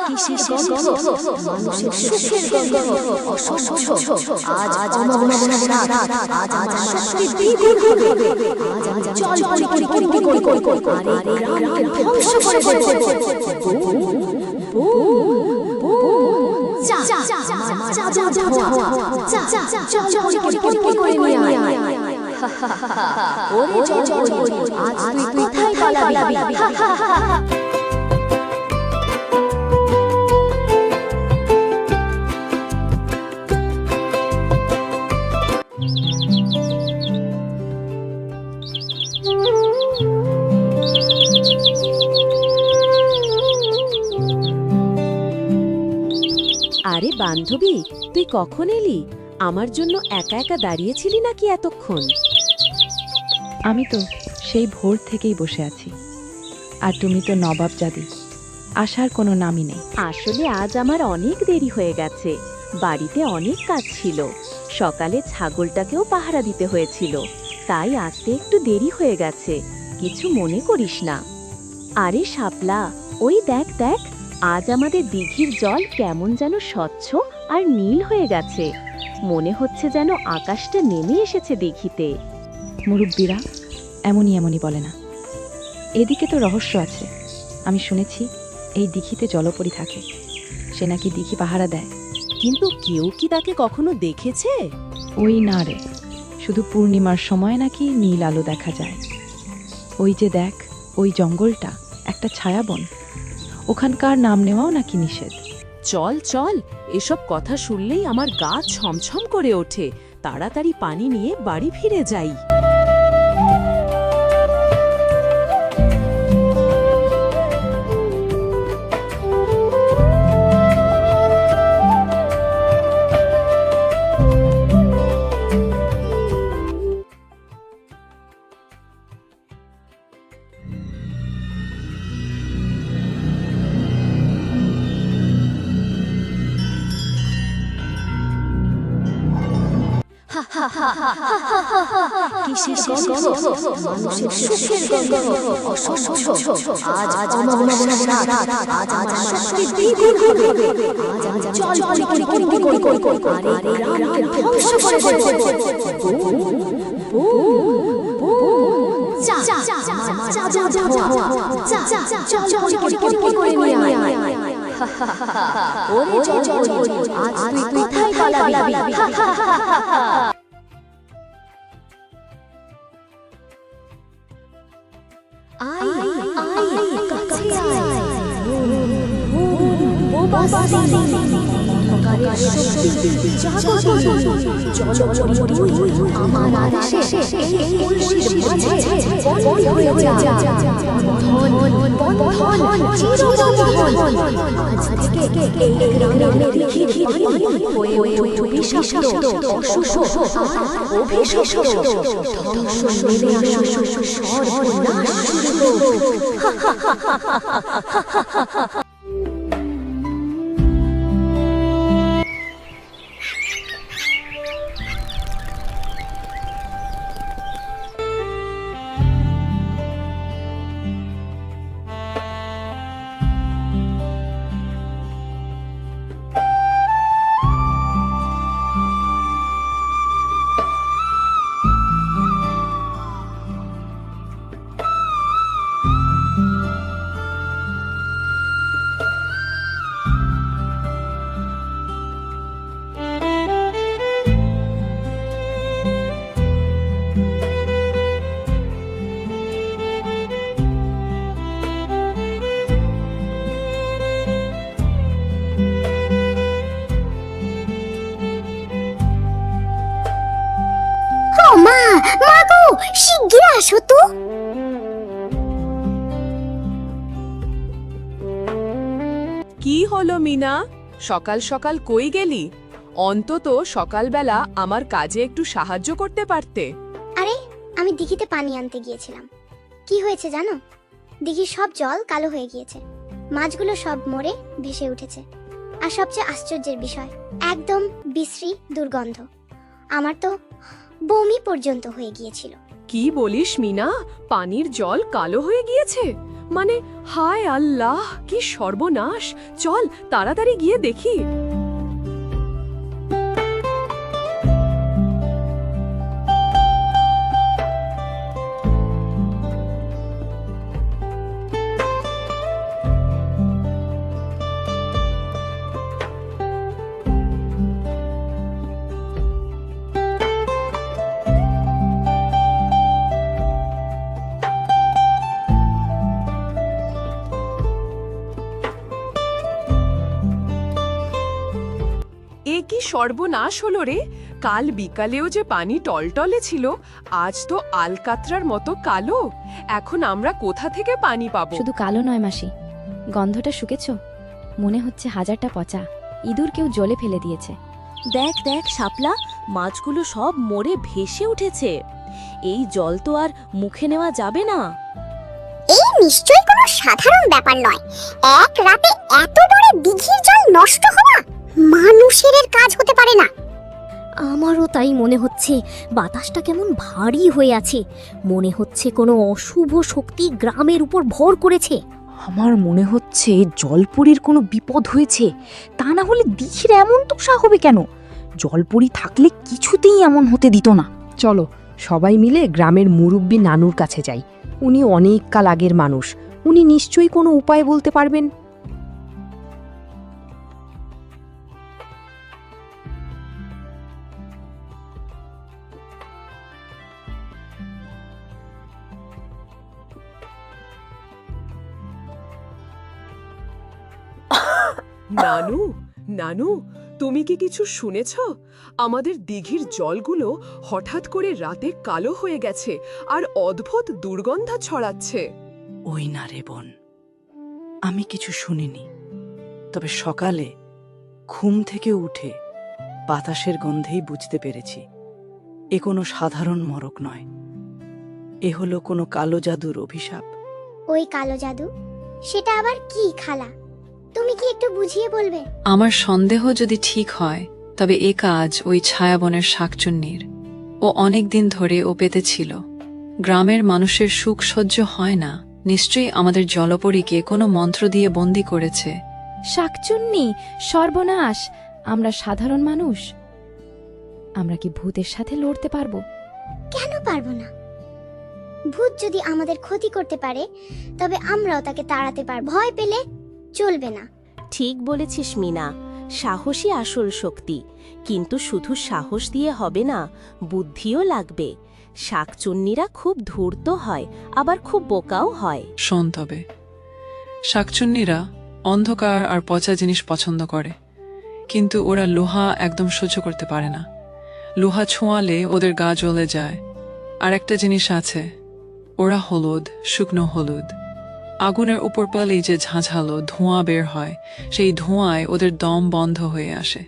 কিসের গন্ধ? মানুষের সুখের গন্ধ। অসহ্য। আজ অমাবস্যা রাত। আজ আমার শক্তি দ্বিগুণ হবে। আজ আমি জল পরি আরে গ্রামকে ধ্বংস করে দেব। যা জল পরি করে নিয়ে আয়। ওরে জল আজ তুই কোথায় পালাবি? আরে বান্ধবী, তুই কখন এলি? আমার জন্য একা একা দাঁড়িয়েছিলি নাকি এতক্ষণ? আমি তো সেই ভোর থেকেই বসে আছি। আর তুমি তো নবাব জাদি, আসার কোনো নামই নেই। আসলে আজ আমার অনেক দেরি হয়ে গেছে। বাড়িতে অনেক কাজ ছিল। সকালে ছাগলটাকেও পাহারা দিতে হয়েছিল, তাই আসতে একটু দেরি হয়ে গেছে। কিছু মনে করিস না। আরে শাপলা, ওই দেখ দেখ, আজ আমাদের দিঘির জল কেমন যেন স্বচ্ছ আর নীল হয়ে গেছে। মনে হচ্ছে যেন আকাশটা নেমে এসেছে দিঘিতে। মুরব্বীরা এমনই বলে না, এদিকে তো রহস্য আছে। আমি শুনেছি এই দিঘিতে জলপরি থাকে, সে নাকি দিঘি পাহারা দেয়। কিন্তু কেউ কি তাকে কখনো দেখেছে? ওই না রে, শুধু পূর্ণিমার সময় নাকি নীল আলো দেখা যায়। ওই যে দেখ, ওই জঙ্গলটা একটা ছায়াবন, ওখানকার নাম নেওয়াও নাকি নিষেধ। চল চল, এসব কথা শুনলেই আমার গা ছমছম করে ওঠে। তাড়াতাড়ি পানি নিয়ে বাড়ি ফিরে যাই। কিসের গন্ধ? মানুষের সুখের গন্ধ। অসহ্য। আজ অমাবস্যা রাত। আজ আমার শক্তি দ্বিগুণ হবে। আজ আমি জল পরি আরে গ্রামকে ধ্বংস করে দেব। জল পরি করে নিয়ে আয়। ওরে জল আজ তুই কোথায় পালাবি? শিগগির আসো তো। কি হলো মিনা, সকাল সকাল কই গেলি? অন্তত সকালবেলা আমার কাজে একটু সাহায্য করতে পারতে। আরে আমি দিঘিতে পানি আনতে গিয়েছিলাম। কি হয়েছে জানো? দিঘির সব জল কালো হয়ে গিয়েছে, মাছগুলো সব মরে ভেসে উঠেছে। আর সবচেয়ে আশ্চর্যের বিষয়, একদম বিশ্রী দুর্গন্ধ। আমার তো বমি পর্যন্ত হয়ে গিয়েছিল। কি বলিস মিনা, পানির জল কালো হয়ে গিয়েছে? মানে হায় আল্লাহ, কি সর্বনাশ! চল তাড়াতাড়ি গিয়ে দেখি। এ কি সর্বনাশ হলো রে! কাল বিকালেও যে পানি টলটলে ছিল, আজ তো আলকাতরার মতো কালো। এখন আমরা কোথা থেকে পানি পাবো? শুধু কালো নয় মাসি, গন্ধটা শুকেছ? মনে হচ্ছে হাজারটা পচা ইঁদুর কেউ জলে ফেলে দিয়েছে। দেখ দেখ শাপলা, মাছগুলো সব মরে ভেসে উঠেছে। এই জল তো আর মুখে নেওয়া যাবে না। এই নিশ্চয়ই কোনো সাধারণ ব্যাপার নয়। এক রাতে এত বড় দিঘির জল নষ্ট হওয়া মানুষের কাজ হতে পারে না। আমারও তাই মনে হচ্ছে। বাতাসটা কেমন ভারী হয়ে আছে, মনে হচ্ছে কোনো অশুভ শক্তি গ্রামের উপর ভর করেছে। আমার মনে হচ্ছে জলপরীর কোনো বিপদ হয়েছে, তা না হলে দিঘির এমন দশা হবে কেন? জলপরী থাকলে কিছুতেই এমন হতে দিত না। চলো সবাই মিলে গ্রামের মুরব্বী নানুর কাছে যাই। উনি অনেক কাল আগের মানুষ, উনি নিশ্চয়ই কোনো উপায় বলতে পারবেন। নানু, নানু, তুমি কি কিছু শুনেছ? আমাদের দিঘির জলগুলো হঠাৎ করে রাতে কালো হয়ে গেছে আর অদ্ভুত দুর্গন্ধ ছড়াচ্ছে। ওই না রে বোন, আমি কিছু শুনিনি, তবে সকালে ঘুম থেকে উঠে বাতাসের গন্ধেই বুঝতে পেরেছি এ কোনো সাধারণ মরক নয়, এ হলো কোনো কালো জাদুর অভিশাপ। ওই কালো জাদু, সেটা আবার কি খালা? তুমি কি একটু বুঝিয়ে বলবে? আমার সন্দেহ যদি ঠিক হয়, তবে এ কাজ ওই ছায়াবনের শাকচুন্নির। ও অনেক দিন ধরে ও পেতেছিল। গ্রামের মানুষের সুখ সহ্য হয় না, নিশ্চয়ই আমাদের জলপরীকে কোনো মন্ত্র দিয়ে বন্দি করেছে। শাকচুন্নি, সর্বনাশ! আমরা সাধারণ মানুষ, আমরা কি ভূতের সাথে লড়তে পারবো? কেন পারবো না? ভূত যদি আমাদের ক্ষতি করতে পারে, তবে আমরাও তাকে তাড়াতে পারব। ভয় পেলে চলবে না। ঠিক বলেছিস মিনা, সাহসী আসল শক্তি। কিন্তু শুধু সাহস দিয়ে হবে না, বুদ্ধিও লাগবে। শাকচুন্নিরা খুব ধূর্ত হয়, আবার খুব বোকাও হয়। শোন তবে, শাকচুন্নিরা অন্ধকার আর পচা জিনিস পছন্দ করে, কিন্তু ওরা লোহা একদম সহ্য করতে পারে না। লোহা ছোঁয়ালে ওদের গা জ্বলে যায়। আর একটা জিনিস আছে, ওরা হলুদ, শুকনো হলুদ। আগুনের উপর পেলেই যে ঝাঁঝালো ধোঁয়া বের হয়, সেই ধোঁয়ায় ওদের দম বন্ধ হয়ে আসে।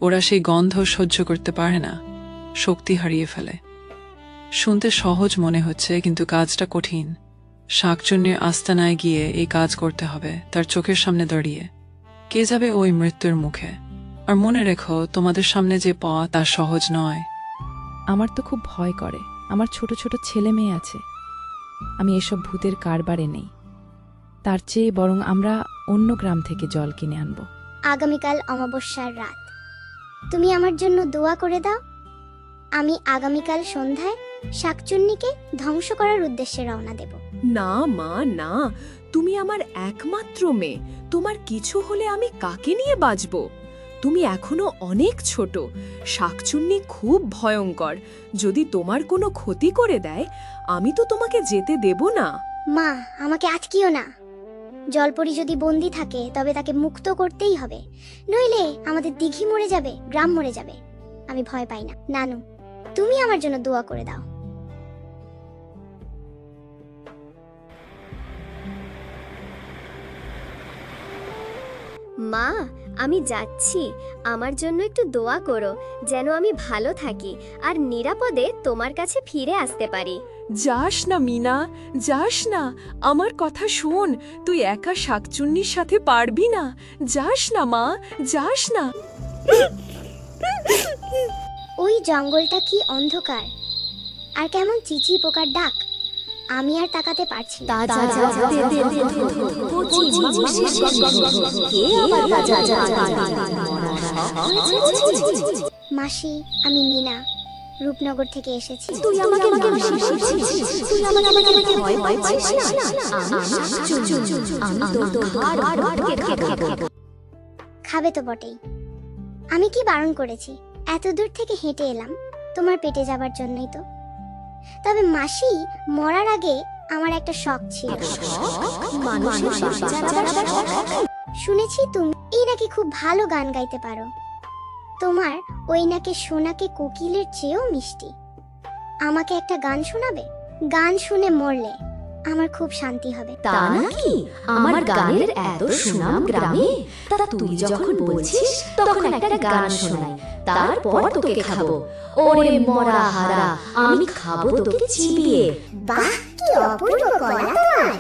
ওরা সেই গন্ধ সহ্য করতে পারে না, শক্তি হারিয়ে ফেলে। শুনতে সহজ মনে হচ্ছে, কিন্তু কাজটা কঠিন। শাকচুন্নির আস্তানায় গিয়ে এই কাজ করতে হবে, তার চোখের সামনে দাঁড়িয়ে। কে যাবে ওই মৃত্যুর মুখে? আর মনে রেখো, তোমাদের সামনে যে পথ তা সহজ নয়। আমার তো খুব ভয় করে, আমার ছোট ছোট ছেলে মেয়ে আছে। আমি এসব ভূতের কারবারে নেই। তার চেয়ে বরং আমরা অন্য গ্রাম থেকে জল কিনে আনব। আগামীকাল অমাবস্যার রাত, তুমি আমার জন্য দোয়া করে দাও। আমি আগামীকাল সন্ধ্যায় শাকচুন্নিকে ধ্বংস করার উদ্দেশ্যে রওনা দেব। না মা, না, তুমি আমার একমাত্র মেয়ে। তোমার কিছু হলে আমি কাকে নিয়ে বাঁচব? তুমি এখনো অনেক ছোট। শাকচুন্নি খুব ভয়ঙ্কর। যদি তোমার কোনো ক্ষতি করে দেয়, আমি তো তোমাকে যেতে দেব না। মা, আমাকে আটকিও না। জলপরি যদি বন্দি থাকে, তবে তাকে মুক্ত করতেই হবে, নইলে আমাদের দিঘি মরে যাবে, গ্রাম মরে যাবে। আমি ভয় পাই না। নানু, তুমি আমার জন্য দোয়া করে দাও। মা, আমি যাচ্ছি, আমার জন্য একটু দোয়া করো, যেন আমি ভালো থাকি আর নিরাপদে তোমার কাছে ফিরে আসতে পারি। যাস না মিনা, যাস না। আমার কথা শোন, তুই একা শাকচুন্নির সাথে পারবি না। যাস না মা, যাস না। ওই জঙ্গলটা কি অন্ধকার, আর কেমন চিচি পোকার ডাক। আমি আর তাকাতে পারছি না। মাসি, আমি মিনা, রূপনগর থেকে এসেছি। খাবে তো বটেই। আমি কি বারণ করেছি? এত দূর থেকে হেঁটে এলাম তোমার পেটে যাবার জন্যই তো। তবে মাসি, মরার আগে আমার একটা শখ ছিল। শুনেছি তুমি নাকি খুব ভালো গান গাইতে পারো। তোমার ওই নাকি সোনাকে কোকিলের চেয়েও মিষ্টি। আমাকে একটা গান শোনাবে? গান শুনে মরলে আমার খুব শান্তি হবে। তা নাকি? আমার গানের এত সুনাম গ্রামে, তা তুই যখন বলছিস তখন একটা গান শোনাই, তারপর তোকে খাবো। ওরে মরা হারা, আমি খাবো তোকে চিবিয়ে। বাহ, কি অপূর্ব গলা তোমার!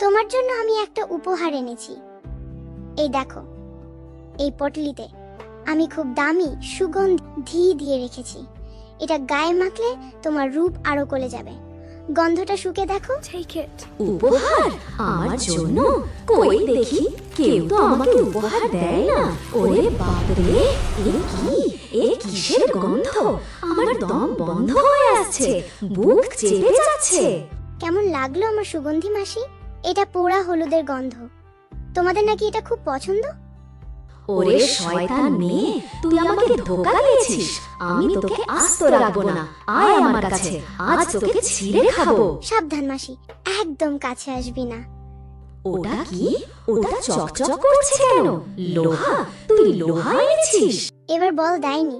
তোমার জন্য আমি একটা উপহার এনেছি। এই দেখো, এই পটলিতে আমি খুব দামি সুগন্ধি দিয়ে রেখেছি। এটা গায়ে মাখলে তোমার রূপ আরো গলে যাবে। গন্ধটা শুকে দেখো। উপহার আমার জন্য? কই দেখি, কেউ তো আমাকে উপহার দেয় না। ওরে বাপরে, এ কিসের গন্ধ! আমার দম বন্ধ হয়ে আসছে, বুক চেপে যাচ্ছে। কেমন লাগলো আমার সুগন্ধি মাসি? এটা পোড়া হলুদের গন্ধ। তোমাদের নাকি এটা খুব পছন্দ? ওরে শয়তান মেয়ে, তুই আমাকে ধোঁকা দিয়েছিস। আমি তোকে আস্ত রাখবো না। আয় আমার কাছে, আজ তোকে ছিঁড়ে খাবো। সাবধান মাসি, একদম কাছে আসবি না। ওটা কি? ওটা চকচক করছে কেন? লোহা? তুই লোহা এনেছিস? এবার বল দেয়নি।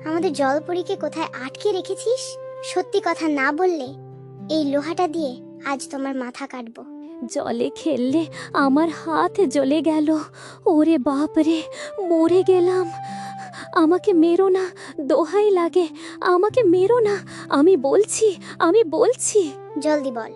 আমাদের জলপরীকে কোথায় আটকে রেখেছিস? সত্যি কথা না বললে এই লোহাটা দিয়ে আজ তোমার মাথা কাটবো। জলে খেললে আমার হাত জ্বলে গেল। ওরে বাপরে, মরে গেলাম। আমাকে মেরো না, দোহাই লাগে, আমাকে মেরো না। আমি বলছি। জলদি বল।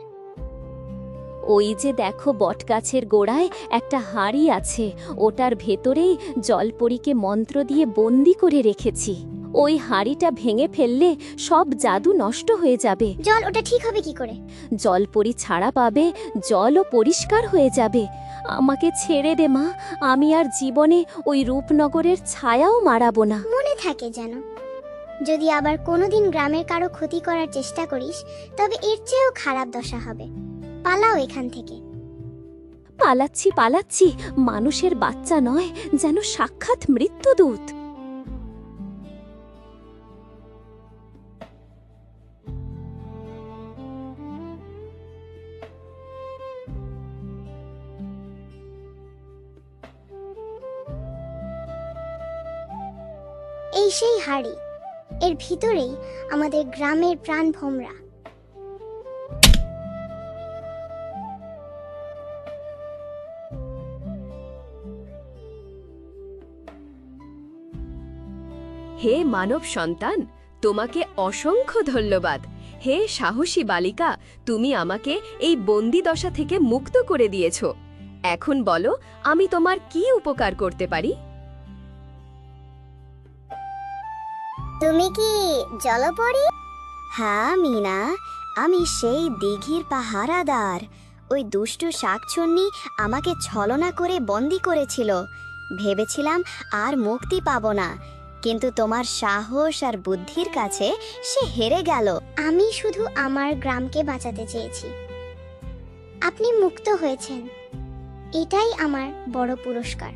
ওই যে দেখো, বটগাছের গোড়ায় একটা হাঁড়ি আছে, ওটার ভেতরেই জলপরীকে মন্ত্র দিয়ে বন্দি করে রেখেছি। ওই হাঁড়িটা ভেঙে ফেললে সব জাদু নষ্ট হয়ে যাবে। জল, ওটা ঠিক হবে কি করে? জলপরী ছাড়া পাবে, জলও পরিষ্কার হয়ে যাবে। আমাকে ছেড়ে দে মা, আমি আর জীবনে ওই রূপনগরের ছায়াও মারাবো না। মনে থাকে যেন। যদি আবার কোনোদিন গ্রামের কারো ক্ষতি করার চেষ্টা করিস, তবে এর চেয়েও খারাপ দশা হবে। পালাও এখান থেকে। পালাচ্ছি, মানুষের বাচ্চা নয়, যেন সাক্ষাৎ মৃত্যুদূত। এই সেই হাড়ি, এর ভিতরেই আমাদের গ্রামের প্রাণ ভোমরা। হে মানব সন্তান, তোমাকে অসংখ্য ধন্যবাদ। হে সাহসী বালিকা, তুমি আমাকে এই বন্দি দশা থেকে মুক্ত করে দিয়েছ। এখন বলো, আমি তোমার কি উপকার করতে পারি? তুমি কি জলপরী? হ্যাঁ মিনা, আমি সেই দিঘির পাহারাদার। ওই দুষ্টু শাকচুন্নি আমাকে ছলনা করে বন্দি করেছিল। ভেবেছিলাম আর মুক্তি পাবো না, কিন্তু তোমার সাহস আর বুদ্ধির কাছে সে হেরে গেল। আমি শুধু আমার গ্রামকে বাঁচাতে চেয়েছি। আপনি মুক্ত হয়েছেন, এটাই আমার বড় পুরস্কার।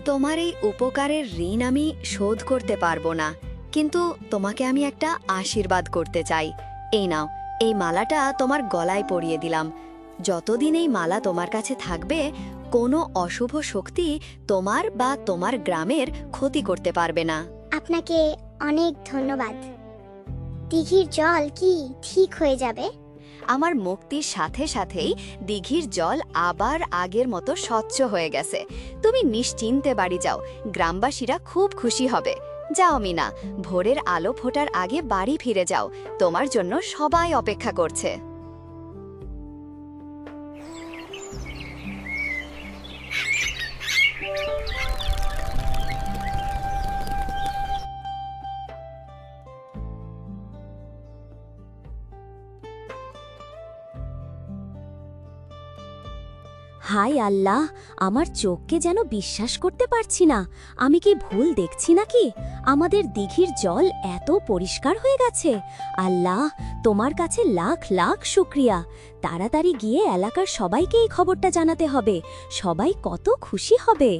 তোমার এই উপকারের ঋণ আমি শোধ করতে পারবো না, কিন্তু তোমাকে আমি একটা আশীর্বাদ করতে চাই। এই নাও, এই মালাটা তোমার গলায় পরিয়ে দিলাম। যতদিন এই মালা তোমার কাছে থাকবে, কোনো অশুভ শক্তি তোমার বা তোমার গ্রামের ক্ষতি করতে পারবে না। আপনাকে অনেক ধন্যবাদ। দিঘির জল কি ঠিক হয়ে যাবে? আমার মুক্তির সাথে সাথেই দিঘির জল আবার আগের মতো স্বচ্ছ হয়ে গেছে। তুমি নিশ্চিন্তে বাড়ি যাও, গ্রামবাসীরা খুব খুশি হবে। যাও মিনা, ভোরের আলো ফোটার আগে বাড়ি ফিরে যাও, তোমার জন্য সবাই অপেক্ষা করছে। হায় আল্লাহ, আমার চোখকে যেন বিশ্বাস করতে পারছি না। আমি কি ভুল দেখছি নাকি? আমাদের দিঘির জল এত পরিষ্কার হয়ে গেছে। আল্লাহ, তোমার কাছে লাখ লাখ শুকরিয়া। তাড়াতাড়ি গিয়ে এলাকার সবাইকে এই খবরটা জানাতে হবে। সবাই কত খুশি হবে।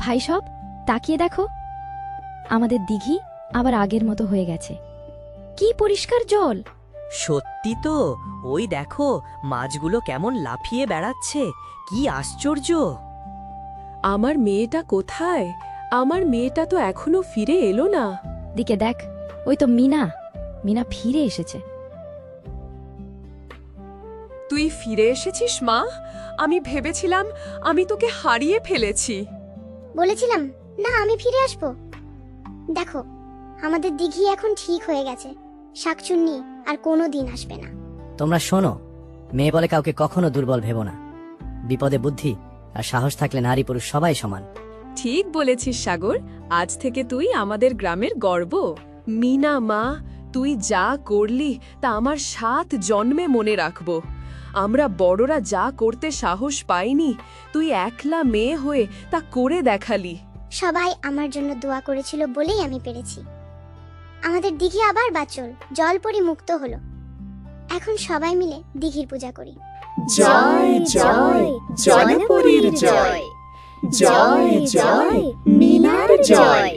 ভাই সব তাকিয়ে দেখো, আমাদের দিঘি আবার আগের মতো হয়ে গেছে। কি পরিষ্কার জল! সত্যি তো, ওই দেখো মাছগুলো কেমন লাফিয়ে বেড়াচ্ছে, কি আশ্চর্য! আমার মেয়েটা কোথায়? আমার মেয়েটা তো এখনো ফিরে এলো না। দিকে দেখ, ওই তো মিনা। মিনা ফিরে এসেছে। তুই ফিরে এসেছিস মা? আমি ভেবেছিলাম আমি তোকে হারিয়ে ফেলেছি। বলেছিলাম না আমি ফিরে আসব। দেখো, আমাদের দিঘি এখন ঠিক হয়ে গেছে। শাকচুন্নি আর কোনো দিন আসবে না। তোমরা শোনো, মেয়ে বলে কাউকে কখনো দুর্বল ভেবো না। বিপদে বুদ্ধি আর সাহস থাকলে নারী পুরুষ সবাই সমান। ঠিক বলেছিস সাগর, আজ থেকে তুই আমাদের গ্রামের গর্ব। মিনা মা, তুই যা করলি তা আমার 7 জন্মে মনে রাখব। আমরা বড়রা যা করতে সাহস পাইনি, তুই একলা মেয়ে হয়ে তা করে দেখালি। সবাই আমার জন্য দোয়া করেছিল বলেই আমি পেরেছি। আমাদের দিঘি আবার বাঁচল, জলপরি মুক্ত হলো। এখন সবাই মিলে দিঘির পূজা করি। জয় জয় জলপরীর জয়, জয় জয় মিনার জয়।